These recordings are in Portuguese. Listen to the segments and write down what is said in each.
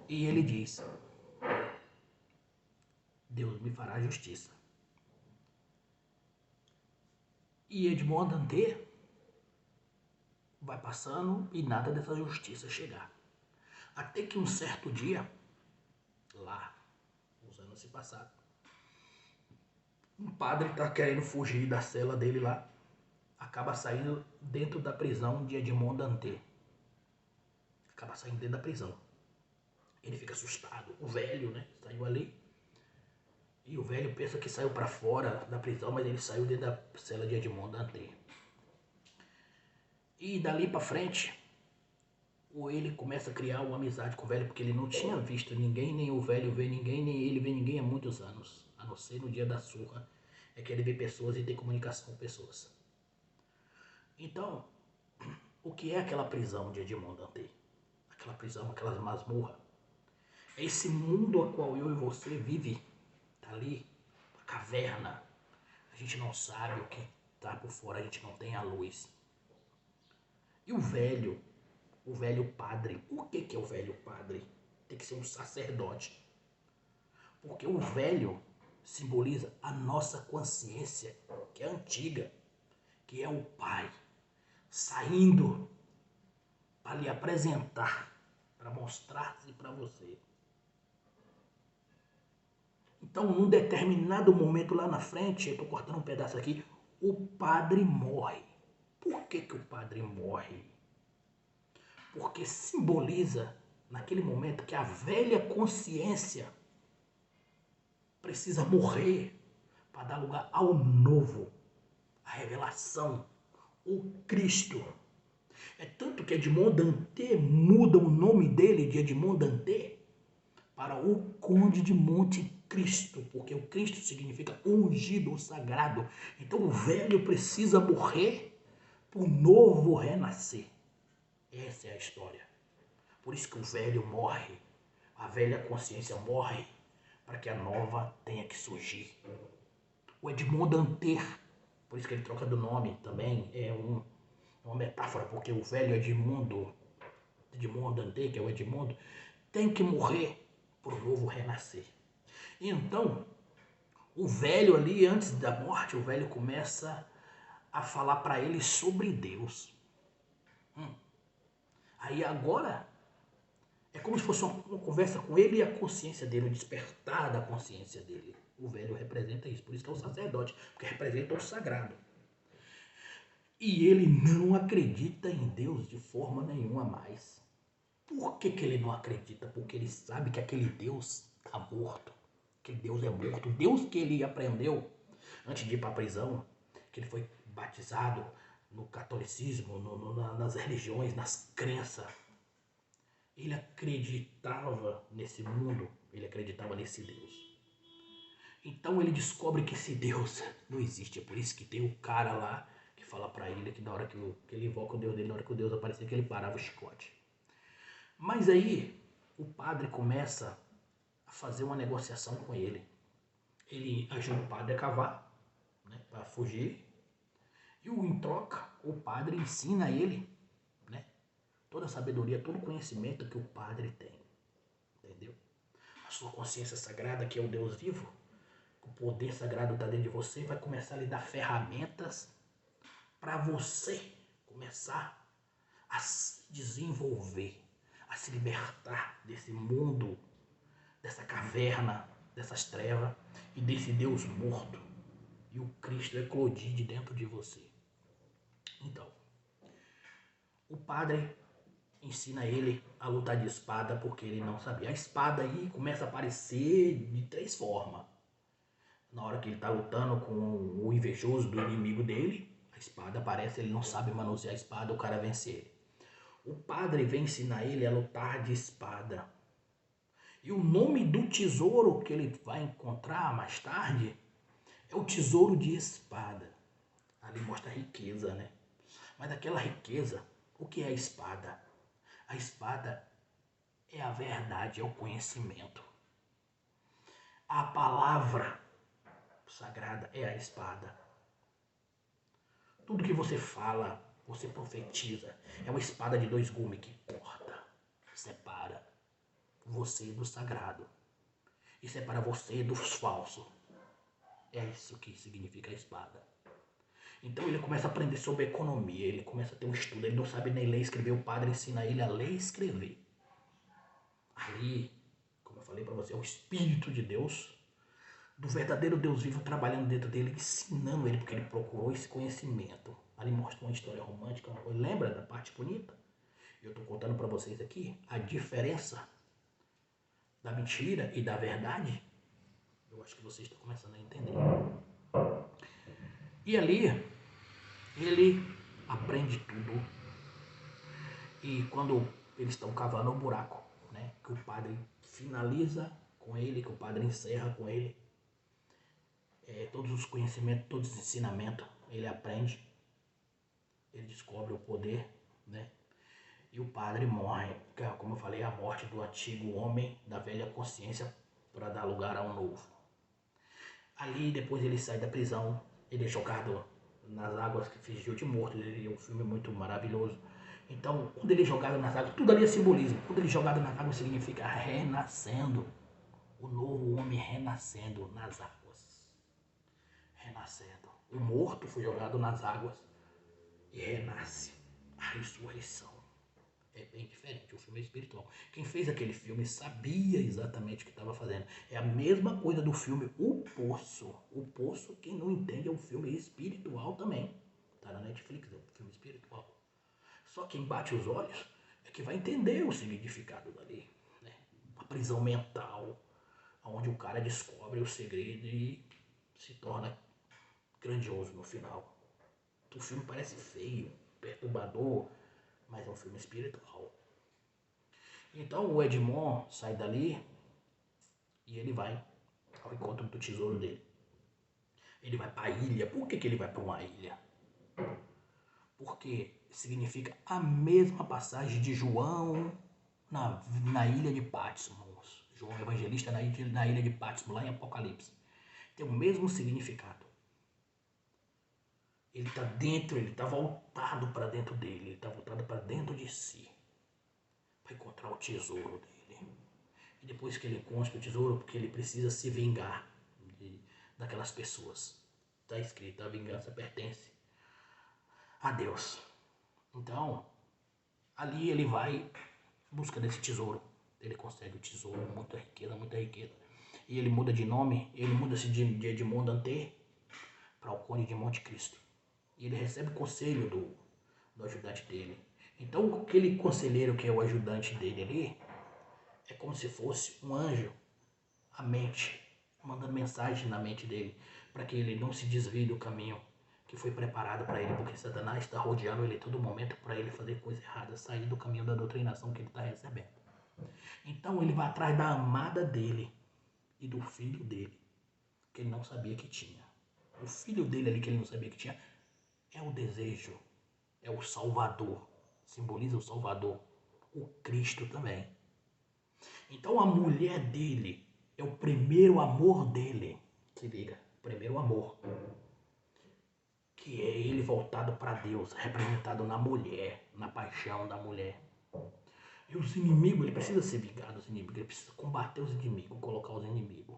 E ele diz: Deus me fará justiça. E Edmond Dantès vai passando e nada dessa justiça chegar. Até que um certo dia, lá, os anos se passaram, um padre está querendo fugir da cela dele lá, acaba saindo dentro da prisão de Edmond Dantès. Acaba saindo dentro da prisão. Ele fica assustado. O velho, né, saiu ali. E o velho pensa que saiu para fora da prisão, mas ele saiu dentro da cela de Edmond Dantès. E dali para frente, ele começa a criar uma amizade com o velho, porque ele não tinha visto ninguém, nem o velho vê ninguém, nem ele vê ninguém há muitos anos. A não ser no dia da surra, é que ele vê pessoas e tem comunicação com pessoas. Então, o que é aquela prisão de Edmond Dantès? Aquela prisão, aquelas masmorras. É esse mundo a qual eu e você vive. Tá ali, a caverna. A gente não sabe o que tá por fora, a gente não tem a luz. E o velho padre, por que é o velho padre? Tem que ser um sacerdote. Porque o velho simboliza a nossa consciência, que é antiga, que é o pai, saindo para lhe apresentar, para mostrar-se para você. Então, num determinado momento lá na frente, eu estou cortando um pedaço aqui, o padre morre. Por que o padre morre? Porque simboliza, naquele momento, que a velha consciência precisa morrer para dar lugar ao novo, a revelação, o Cristo. É tanto que Edmond Dantès muda o nome dele de Edmond Dantès para o Conde de Monte Cristo, porque o Cristo significa ungido ou sagrado. Então o velho precisa morrer para o novo renascer. Essa é a história. Por isso que o velho morre, a velha consciência morre, para que a nova tenha que surgir. O Edmond Dantès, por isso que ele troca do nome também, é uma metáfora, porque o velho Edmond Dantès, que é o Edmundo, tem que morrer para o novo renascer. Então, o velho ali, antes da morte, o velho começa a falar para ele sobre Deus. Aí agora, é como se fosse uma conversa com ele e a consciência dele, o despertar da consciência dele. O velho representa isso, por isso que é o sacerdote, porque representa o sagrado. E ele não acredita em Deus de forma nenhuma mais. Por que ele não acredita? Porque ele sabe que aquele Deus está morto. Aquele Deus é morto. O Deus que ele aprendeu antes de ir para a prisão, que ele foi batizado no catolicismo, nas religiões, nas crenças. Ele acreditava nesse mundo, ele acreditava nesse Deus. Então ele descobre que esse Deus não existe. É por isso que tem o cara lá que fala para ele que na hora que ele invoca o Deus dele, na hora que o Deus aparecer, que ele parava o chicote. Mas aí o padre começa a fazer uma negociação com ele. Ele ajuda o padre a cavar, né, para fugir. E em troca, o padre ensina a ele, né, toda a sabedoria, todo o conhecimento que o padre tem. Entendeu? A sua consciência sagrada, que é o Deus vivo, o poder sagrado está dentro de você, vai começar a lhe dar ferramentas para você começar a se desenvolver, a se libertar desse mundo, dessa caverna, dessas trevas e desse Deus morto. E o Cristo eclodir de dentro de você. Então, o padre ensina ele a lutar de espada porque ele não sabia. A espada aí começa a aparecer de 3 formas. Na hora que ele está lutando com o invejoso do inimigo dele, a espada aparece, ele não sabe manusear a espada, o cara vence ele. O padre vem ensinar ele a lutar de espada. E o nome do tesouro que ele vai encontrar mais tarde é o tesouro de espada. Ali mostra a riqueza, né? Mas daquela riqueza, o que é a espada? A espada é a verdade, é o conhecimento. A palavra sagrada é a espada. Tudo que você fala, você profetiza. É uma espada de 2 gumes que corta, separa. você do sagrado e separa você dos falsos. É isso que significa a espada. Então ele começa a aprender sobre economia, ele começa a ter um estudo, ele não sabe nem ler e escrever, o padre ensina ele a ler e escrever. Ali, como eu falei para você, é o Espírito de Deus, do verdadeiro Deus vivo trabalhando dentro dele, ensinando ele, porque ele procurou esse conhecimento. Ali mostra uma história romântica, uma coisa. Lembra da parte bonita? Eu estou contando para vocês aqui a diferença da mentira e da verdade. Eu acho que vocês estão começando a entender. E ali, ele aprende tudo. E quando eles estão cavando o buraco, né, que o padre finaliza com ele, que o padre encerra com ele, todos os conhecimentos, todos os ensinamentos, ele aprende, ele descobre o poder, né? E o padre morre, como eu falei, a morte do antigo homem, da velha consciência, para dar lugar ao novo. Ali, depois ele sai da prisão, ele é jogado nas águas, que fingiu de morto. É um filme muito maravilhoso. Então, quando ele é jogado nas águas, tudo ali é simbolismo. Quando ele é jogado nas águas, significa renascendo. O novo homem renascendo nas águas. Renascendo. O morto foi jogado nas águas e renasce. A ressurreição. É bem diferente, o filme é espiritual. Quem fez aquele filme sabia exatamente o que estava fazendo. É a mesma coisa do filme O Poço. O Poço, quem não entende, é um filme espiritual também. Tá na Netflix, é um filme espiritual. Só quem bate os olhos é que vai entender o significado dali, né? A prisão mental, onde o cara descobre o segredo e se torna grandioso no final. O filme parece feio, perturbador, mas é um filme espiritual. Então o Edmond sai dali e ele vai ao encontro do tesouro dele. Ele vai para a ilha. Por que ele vai para uma ilha? Porque significa a mesma passagem de João na ilha de Patmos. João Evangelista na ilha de Patmos, lá em Apocalipse. Tem o mesmo significado. Ele está dentro, ele está voltado para dentro dele, ele está voltado para dentro de si, para encontrar o tesouro dele. E depois que ele encontra o tesouro, porque ele precisa se vingar daquelas pessoas. Está escrito, a vingança pertence a Deus. Então, ali ele vai em busca desse tesouro. Ele consegue o tesouro, muita riqueza, muita riqueza. E ele muda de nome, ele muda-se de Edmond Dantès para o Conde de Monte Cristo. E ele recebe o conselho do ajudante dele. Então, aquele conselheiro que é o ajudante dele ali, é como se fosse um anjo, a mente, mandando mensagem na mente dele, para que ele não se desvie do caminho que foi preparado para ele, porque Satanás está rodeando ele a todo momento para ele fazer coisa errada, sair do caminho da doutrinação que ele está recebendo. Então ele vai atrás da amada dele e do filho dele, que ele não sabia que tinha. O filho dele ali que ele não sabia que tinha é o desejo, é o Salvador, simboliza o Salvador, o Cristo também. Então a mulher dele é o primeiro amor dele, se liga, primeiro amor, que é ele voltado para Deus, representado na mulher, na paixão da mulher. E os inimigos, ele precisa ser vingado dos inimigos, ele precisa combater os inimigos, colocar os inimigos.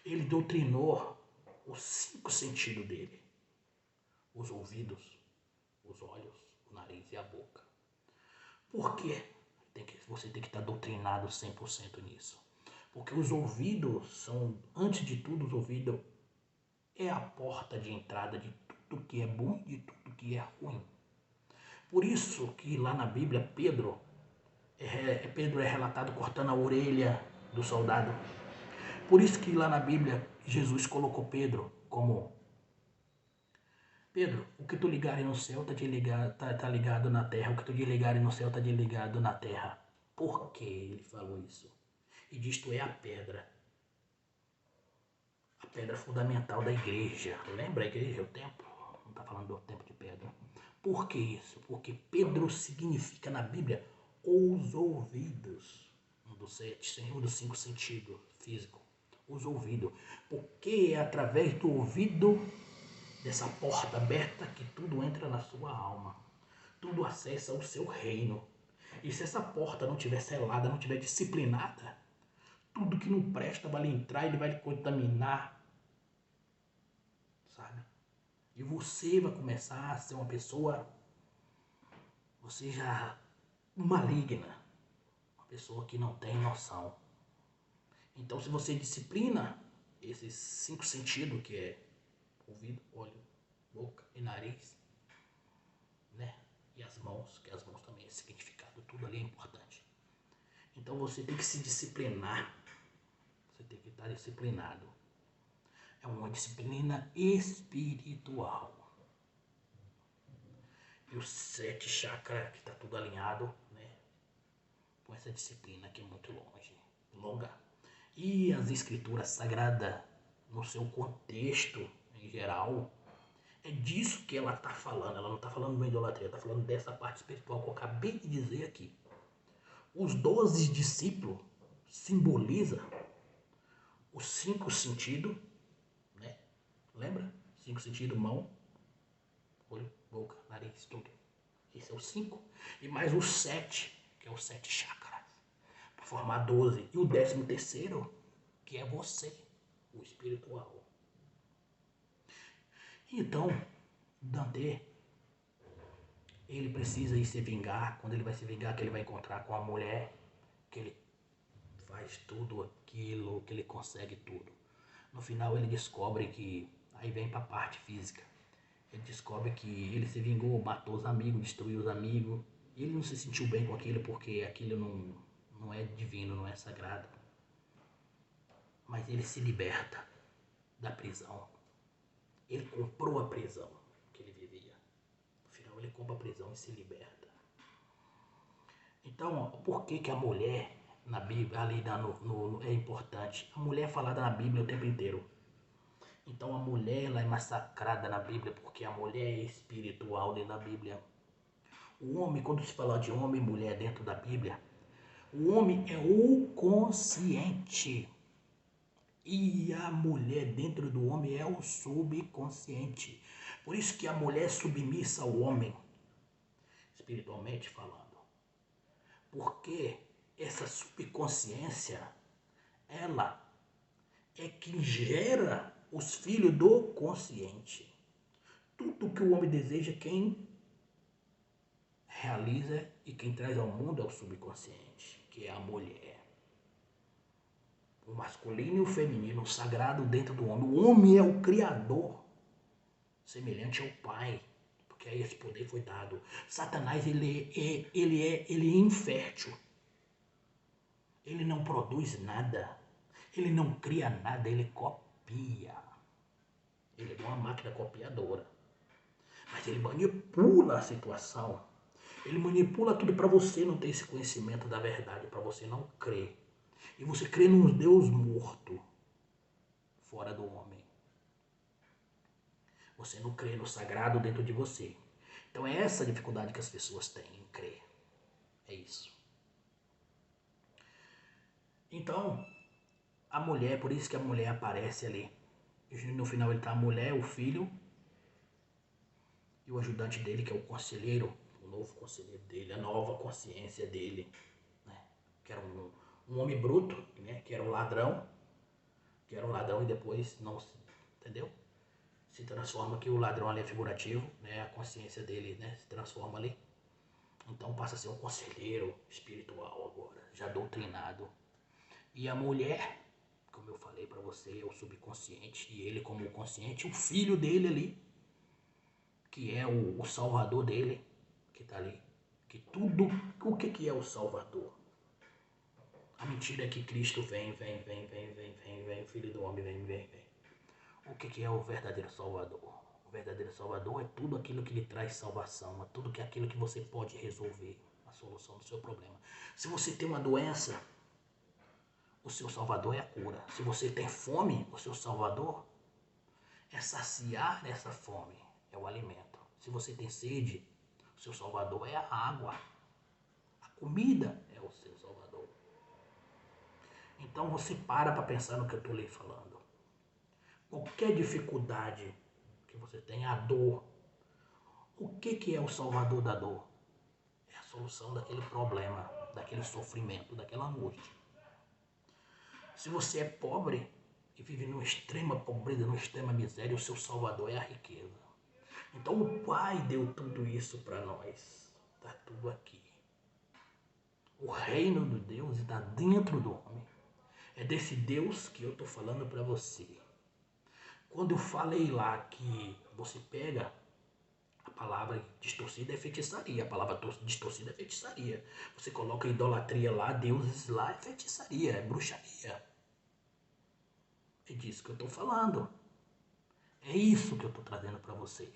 Ele doutrinou os 5 sentidos dele, os ouvidos, os olhos, o nariz e a boca. Por quê? Você tem que estar doutrinado 100% nisso. Porque os ouvidos são, antes de tudo, os ouvidos é a porta de entrada de tudo que é bom e de tudo que é ruim. Por isso que lá na Bíblia, Pedro é relatado cortando a orelha do soldado. Por isso que lá na Bíblia, Jesus colocou Pedro como: Pedro, o que tu ligares no céu tá ligado na terra. O que tu desligares no céu tá desligado na terra. Por que ele falou isso? E disto é a pedra fundamental da igreja. Lembra a igreja, o templo? Não está falando do templo de pedra. Por que isso? Porque Pedro significa na Bíblia os ouvidos. Um dos 5 sentidos físicos. Os ouvidos. Porque é através do ouvido, dessa porta aberta, que tudo entra na sua alma. Tudo acessa o seu reino. E se essa porta não estiver selada, não estiver disciplinada, Tudo que não presta vai lhe entrar, ele vai lhe contaminar, sabe? E você vai começar a ser uma pessoa, você já maligna, uma pessoa que não tem noção. Então, se você disciplina esses 5 sentidos, que é ouvido, olho, boca e nariz, né? E as mãos, que as mãos também é significado, tudo ali é importante. Então você tem que se disciplinar, você tem que estar disciplinado. É uma disciplina espiritual. E os 7 chakras, que está tudo alinhado, né? Com essa disciplina que é muito longa. E as escrituras sagradas, no seu contexto em geral, é disso que ela está falando. Ela não está falando de uma idolatria, está falando dessa parte espiritual que eu acabei de dizer aqui. Os 12 discípulos simbolizam os 5 sentidos, né? Lembra? 5 sentidos, mão, olho, boca, nariz, tudo. Esse é o 5. E mais o 7, que é os 7 chakras, para formar 12. E o 13º, que é você, o espiritual. Então, Dante, ele precisa ir se vingar. Quando ele vai se vingar, que ele vai encontrar com a mulher, que ele faz tudo aquilo, que ele consegue tudo. No final ele descobre que, aí vem para a parte física, ele descobre que ele se vingou, matou os amigos, destruiu os amigos. Ele não se sentiu bem com aquilo porque aquilo não é divino, não é sagrado. Mas ele se liberta da prisão. Ele comprou a prisão que ele vivia. No final ele compra a prisão e se liberta. Então, por que a mulher na Bíblia, ali é importante? A mulher é falada na Bíblia o tempo inteiro. Então a mulher ela é massacrada na Bíblia porque a mulher é espiritual dentro da Bíblia. O homem, quando se fala de homem e mulher dentro da Bíblia, o homem é o consciente. E a mulher dentro do homem é o subconsciente. Por isso que a mulher é submissa ao homem, espiritualmente falando. Porque essa subconsciência, ela é que gera os filhos do consciente. Tudo que o homem deseja, quem realiza e quem traz ao mundo é o subconsciente, que é a mulher. O masculino e o feminino, o sagrado dentro do homem. O homem é o criador, semelhante ao pai, porque aí esse poder foi dado. Satanás, ele é infértil. Ele não produz nada. Ele não cria nada, ele copia. Ele é uma máquina copiadora. Mas ele manipula a situação. Ele manipula tudo para você não ter esse conhecimento da verdade, para você não crer. E você crê num Deus morto, fora do homem. Você não crê no sagrado dentro de você. Então é essa a dificuldade que as pessoas têm em crer. É isso. Então, a mulher, por isso que a mulher aparece ali. No final ele tá a mulher, o filho e o ajudante dele, que é o conselheiro, o novo conselheiro dele, a nova consciência dele, né? Que era um homem bruto, né? Que era um ladrão e depois não, entendeu? Se transforma, que o ladrão ali é figurativo, né? A consciência dele, né? Se transforma ali. Então passa a ser um conselheiro espiritual agora, já doutrinado. E a mulher, como eu falei para você, é o subconsciente, e ele como o consciente, o filho dele ali, que é o salvador dele, que tá ali. Que tudo, o que é o salvador? A mentira é que Cristo vem, o filho do homem vem. O que é o verdadeiro salvador? O verdadeiro salvador é tudo aquilo que lhe traz salvação, é tudo aquilo que você pode resolver, a solução do seu problema. Se você tem uma doença, o seu salvador é a cura. Se você tem fome, o seu salvador é saciar essa fome, é o alimento. Se você tem sede, o seu salvador é a água. A comida é o seu salvador. Então você para pensar no que eu estou lhe falando. Qualquer dificuldade que você tenha, a dor, o que é o salvador da dor? É a solução daquele problema, daquele sofrimento, daquela angústia. Se você é pobre e vive numa extrema pobreza, numa extrema miséria, o seu salvador é a riqueza. Então o Pai deu tudo isso para nós. Está tudo aqui. O reino de Deus está dentro do homem. É desse Deus que eu estou falando para você. Quando eu falei lá que você pega a palavra distorcida é feitiçaria. A palavra distorcida é feitiçaria. Você coloca idolatria lá, deuses lá, é feitiçaria, é bruxaria. É disso que eu estou falando. É isso que eu estou trazendo para você.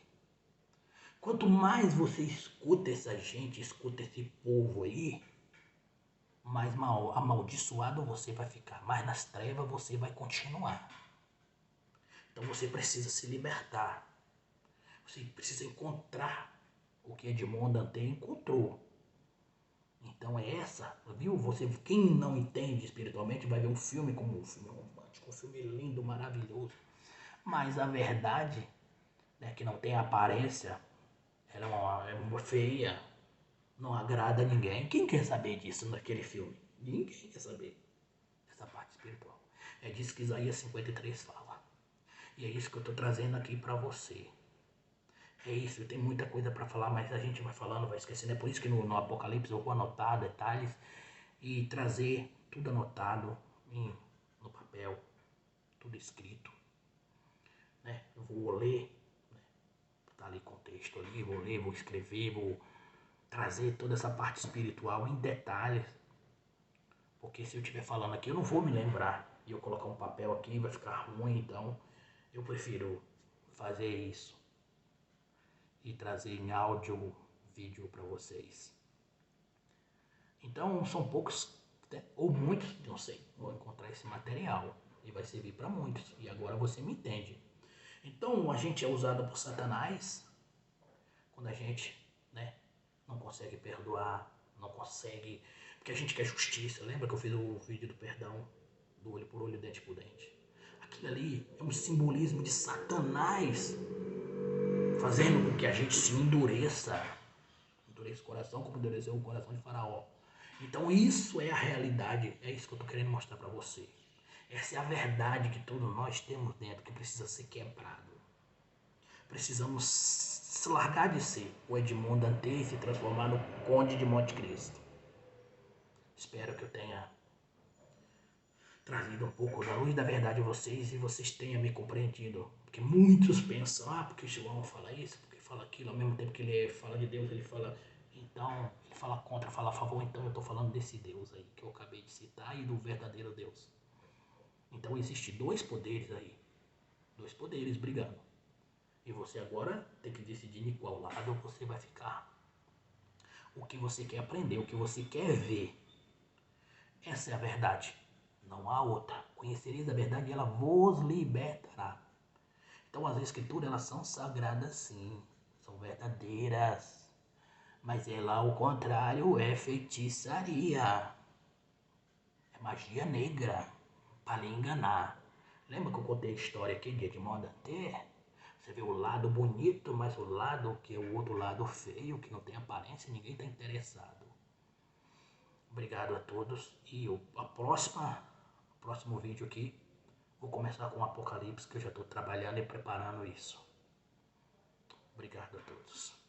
Quanto mais você escuta essa gente, escuta esse povo aí, mais amaldiçoado você vai ficar. Mais nas trevas você vai continuar. Então você precisa se libertar. Você precisa encontrar o que Edmond Dantès encontrou. Então é essa, viu? Você, quem não entende espiritualmente vai ver um filme como um filme romântico, um filme lindo, maravilhoso. Mas a verdade, né, que não tem aparência, ela é uma feia, não agrada a ninguém. Quem quer saber disso naquele filme? Ninguém quer saber dessa parte espiritual. É disso que Isaías 53 fala. E é isso que eu estou trazendo aqui para você. É isso, tem muita coisa para falar, mas a gente vai falando, vai esquecendo. É por isso que no Apocalipse eu vou anotar detalhes e trazer tudo anotado no papel, tudo escrito. Né? Eu vou ler, né? Tá ali contexto ali, vou ler, vou escrever, vou trazer toda essa parte espiritual em detalhes. Porque se eu estiver falando aqui, eu não vou me lembrar. E eu colocar um papel aqui vai ficar ruim, então eu prefiro fazer isso e trazer em áudio, vídeo para vocês. Então são poucos, né, ou muitos, não sei, vão encontrar esse material e vai servir para muitos. E agora você me entende. Então a gente é usado por Satanás quando a gente, né, não consegue perdoar, não consegue, porque a gente quer justiça. Lembra que eu fiz o vídeo do perdão, do olho por olho, dente por dente? Aquilo ali é um simbolismo de Satanás fazendo com que a gente se endureça o coração, como endureceu o coração de Faraó. Então isso é a realidade, é isso que eu estou querendo mostrar para você. Essa é a verdade que todos nós temos dentro, que precisa ser quebrado. Precisamos se largar de ser o Edmond Dantès e se transformar no Conde de Monte Cristo. Espero que eu tenha trazido um pouco da luz da verdade a vocês e vocês tenham me compreendido. Porque muitos pensam, porque João fala isso, porque fala aquilo, ao mesmo tempo que ele fala de Deus, ele fala... Então, ele fala contra, fala a favor, então eu estou falando desse Deus aí que eu acabei de citar e do verdadeiro Deus. Então existem dois poderes aí, dois poderes brigando. E você agora tem que decidir em qual lado você vai ficar. O que você quer aprender, o que você quer ver. Essa é a verdade, não há outra. Conhecereis a verdade e ela vos libertará. Então as escrituras elas são sagradas sim, são verdadeiras. Mas ela, ao contrário, é feitiçaria. É magia negra, para lhe enganar. Lembra que eu contei a história aqui de Edmond Dantès? Você vê o lado bonito, mas o lado que é o outro lado feio, que não tem aparência, ninguém está interessado. Obrigado a todos. E o próximo vídeo aqui, vou começar com o Apocalipse, que eu já estou trabalhando e preparando isso. Obrigado a todos.